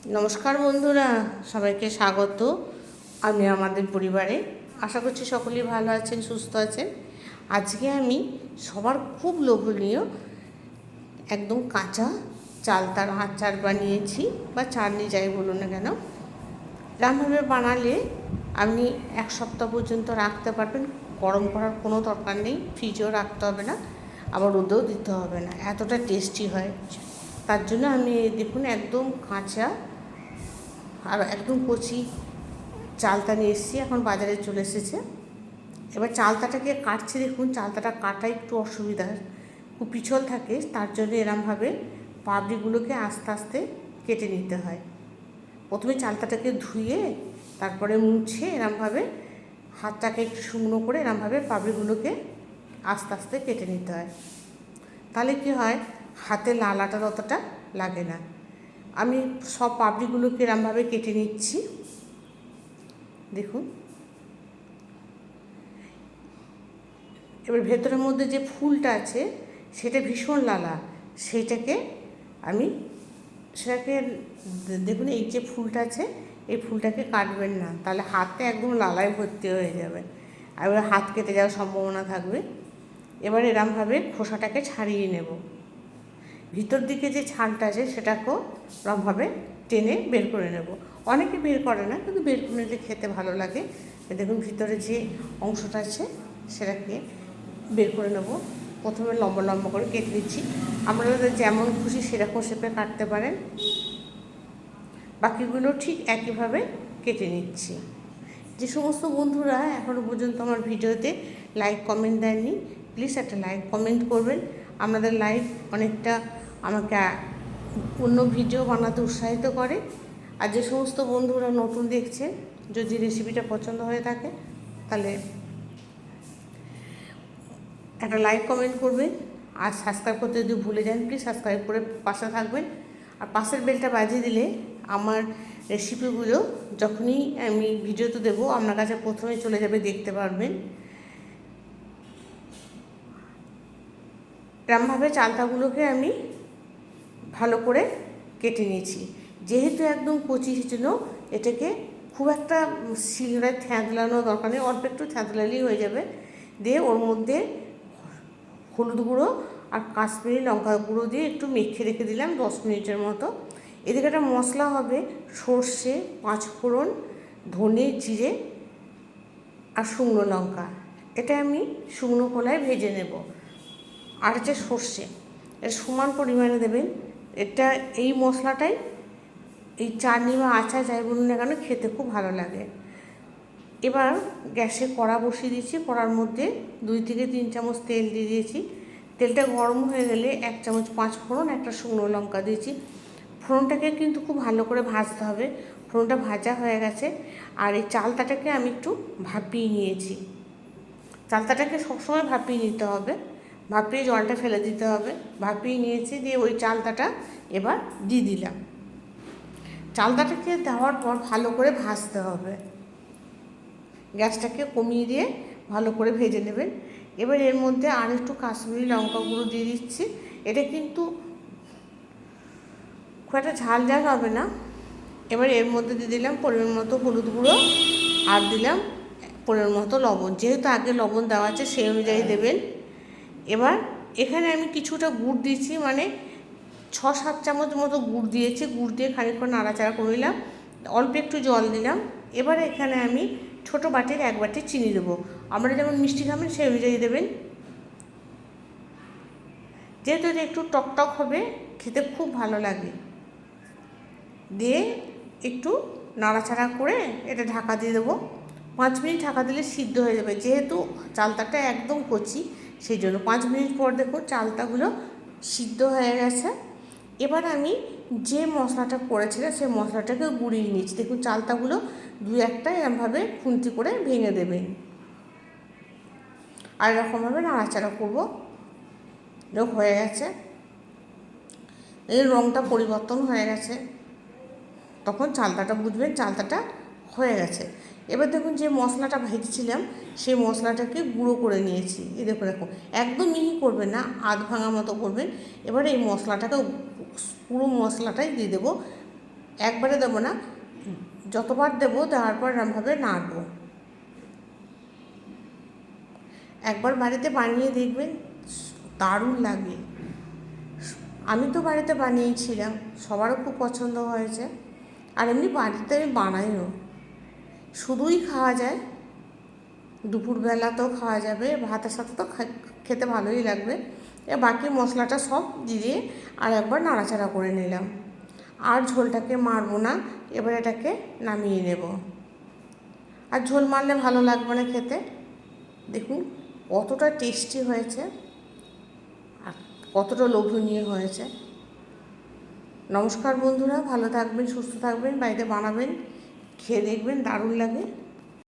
নমস্কার বন্ধুরা, সবাইকে স্বাগত। আমি আমাদের পরিবারে আশা করছি সকলেই ভালো আছেন, সুস্থ আছেন। আজকে আমি সবার খুব লোভনীয় একদম কাঁচা চালতার আচার বানিয়েছি, বা চাটনি যাই বলুন না কেন। এরকমভাবে বানালে আপনি এক সপ্তাহ পর্যন্ত রাখতে পারবেন। গরম করার কোনো দরকার নেই, ফ্রিজেও রাখতে হবে না, আবার রোদেও দিতে হবে না, এতটা টেস্টি হয়। তার জন্য আমি দেখুন একদম কাঁচা আর একদম কচি চালতা নিয়ে এসেছি, এখন বাজারে চলে এসেছে। এবার চালতাটাকে কাটছি, দেখুন চালতাটা কাটা একটু অসুবিধা, খুব পিছল থাকে, তার জন্য এরমভাবে পাপড়িগুলোকে আস্তে আস্তে কেটে নিতে হয়। প্রথমে চালতাটাকে ধুয়ে তারপরে মুছে এরমভাবে হাতটাকে একটু শুকনো করে এরমভাবে পাপড়িগুলোকে আস্তে আস্তে কেটে নিতে হয়। তাহলে কী হয়, হাতে লালাটা অতটা লাগে না। আমি সব পাপড়িগুলোকে এরমভাবে কেটে নিচ্ছি, দেখুন। এবার ভেতরের মধ্যে যে ফুলটা আছে সেটা ভীষণ লালা, সেটাকে দেখুন, এই যে ফুলটা আছে এই ফুলটাকে কাটবেন না, তাহলে হাতে একদম লালায় ভর্তি হয়ে যাবে, আর এবার হাত কেটে যাওয়ার সম্ভাবনা থাকবে। এবার এরমভাবে খোসাটাকে ছাড়িয়ে নেব। ভিতর দিকে যে ছালটা আছে সেটাকেও এরমভাবে টেনে বের করে নেব। অনেকে বের করে না, কিন্তু বের করে নিলে খেতে ভালো লাগে। দেখুন ভিতরে যে অংশটা আছে সেটাকে বের করে নেব। প্রথমে লম্বা লম্বা করে কেটে নিচ্ছি, আপনাদের যেমন খুশি সেরকম শেপে কাটতে পারেন। বাকিগুলো ঠিক একইভাবে কেটে নিচ্ছি। যে সমস্ত বন্ধুরা এখনও পর্যন্ত আমার ভিডিওতে লাইক কমেন্ট দেননি, প্লিজ একটা লাইক কমেন্ট করবেন। আপনাদের লাইক অনেকটা আমাকে অন্য ভিডিও বানাতে উৎসাহিত করে। আর যে সমস্ত বন্ধুরা নতুন দেখছে, যদি রেসিপিটা পছন্দ হয়ে থাকে তাহলে একটা লাইক কমেন্ট করবেন। আর সাবস্ক্রাইব করতে যদি ভুলে যান, প্লিজ সাবস্ক্রাইব করে পাশে থাকবেন। আর পাশের বেলটা বাজিয়ে দিলে আমার রেসিপিগুলো যখনই আমি ভিডিওতে দেবো আপনার কাছে প্রথমে চলে যাবে, দেখতে পারবেন। এরমভাবে চালতাগুলোকে আমি ভালো করে কেটে নিয়েছি। যেহেতু একদম কচি ছিল, এটাকে খুব একটা শিলনোড়ায় থ্যাঁতলানো দরকার নেই, অল্প একটু থ্যাঁতলালেই হয়ে যাবে। দিয়ে ওর মধ্যে হলুদ গুঁড়ো আর কাশ্মীরি লঙ্কা গুঁড়ো দিয়ে একটু মেখে রেখে দিলাম 10 মিনিটের মতো। এদিকে একটা মশলা হবে, সর্ষে, পাঁচফোড়ন, ধনে, জিরে আর শুকনো লঙ্কা। এটা আমি শুকনো খোলায় ভেজে নেব। আর হচ্ছে সর্ষে, এটা সমান পরিমাণে দেবেন। এটা এই মশলাটাই এই চাটনি বা আচার যাই বলুন না কেন খেতে খুব ভালো লাগে। এবার গ্যাসে কড়া বসিয়ে দিয়েছি, কড়ার মধ্যে 2 থেকে 3 চামচ তেল দিয়ে দিয়েছি। তেলটা গরম হয়ে গেলে 1 চামচ পাঁচফোড়ন, একটা শুকনো লঙ্কা দিয়েছি। ফোড়নটাকে কিন্তু খুব ভালো করে ভাজতে হবে। ফোড়নটা ভাজা হয়ে গেছে, আর এই চালতাটাকে আমি একটু ভাপিয়ে নিয়েছি। চালতাটাকে সবসময় ভাপিয়ে নিতে হবে, ভাপিয়ে জলটা ফেলে দিতে হবে। ভাপিয়ে নিয়েছি, দিয়ে ওই চালতাটা এবার দিয়ে দিলাম। চালতাটাকে দেওয়ার পর ভালো করে ভাজতে হবে, গ্যাসটাকে কমিয়ে দিয়ে ভালো করে ভেজে নেবেন। এবার এর মধ্যে আর একটু কাশ্মীরি লঙ্কা গুঁড়ো দিয়ে দিচ্ছি। এটা কিন্তু খুব একটা ঝাল ঝাল হবে না। এবার এর মধ্যে দিয়ে দিলাম পরিমাণ মতো হলুদ গুঁড়ো, আর দিলাম পরিমাণ মতো লবণ। যেহেতু আগে লবণ দেওয়া আছে সেই অনুযায়ী দেবেন। এবার এখানে আমি কিছুটা গুড় দিয়েছি, মানে 6-7 চামচ মতো গুড় দিয়েছি। গুড় দিয়ে খানিকক্ষণ নাড়াচাড়া করে নিলাম, অল্প একটু জল দিলাম। এবারে এখানে আমি ছোটো বাটির 1 বাটি চিনি দেবো। আপনারা যেমন মিষ্টি খাবেন সেই অনুযায়ী দেবেন। যেহেতু এটা একটু টকটক হবে, খেতে খুব ভালো লাগে। দিয়ে একটু নাড়াচাড়া করে এটা ঢাকা দিয়ে দেবো। 5 মিনিট ঢাকা দিলে সিদ্ধ হয়ে যাবে, যেহেতু চালতাটা একদম কচি সেই জন্য। 5 মিনিট পর দেখুন চালতাগুলো সিদ্ধ হয়ে গেছে। এবার আমি যে মশলাটা করেছিলাম সেই মশলাটাকে গুঁড়িয়ে নিয়েছি। দেখুন চালতাগুলো 2-1টা এরমভাবে খুন্তি করে ভেঙে দেবেন, আর এরকমভাবে নাড়াচাড়া করবো। হয়ে গেছে, এই রঙটা পরিবর্তন হয়ে গেছে, তখন চালতাটা বুঝবেন চালতাটা হয়ে গেছে। এবার দেখুন যে মশলাটা ভেজেছিলাম সেই মশলাটাকে গুঁড়ো করে নিয়েছি। এই দেখুন এরকম একদম মিহি করবেন না, আধ ভাঙা মতো করবেন। এবারে এই মশলাটাকে পুরো মশলাটাই দিয়ে দেবো। একবারে দেবো না, যতবার দেবো দেওয়ার পর এরমভাবে নাড়বো। একবার বাড়িতে বানিয়ে দেখবেন, দারুণ লাগে। আমি তো বাড়িতে বানিয়েছিলাম, সবারও খুব পছন্দ হয়েছে। আর এমনি বাড়িতে আমি বানাইও, শুধুই খাওয়া যায়, দুপুরবেলাতেও খাওয়া যাবে, ভাতের সাথে তো খেতে ভালোই লাগবে। বাকি মশলাটা সব দিয়ে আর একবার নাড়াচাড়া করে নিলাম। আর ঝোলটাকে মারবো না, এবার এটাকে নামিয়ে নেব। আর ঝোল মারলে ভালো লাগবে না খেতে। দেখুন কতটা টেস্টি হয়েছে আর কতটা লোভনীয় হয়েছে। নমস্কার বন্ধুরা, ভালো থাকবেন, সুস্থ থাকবেন, বাড়িতে বানাবেন, খেয়ে দেখবেন, দারুণ লাগে।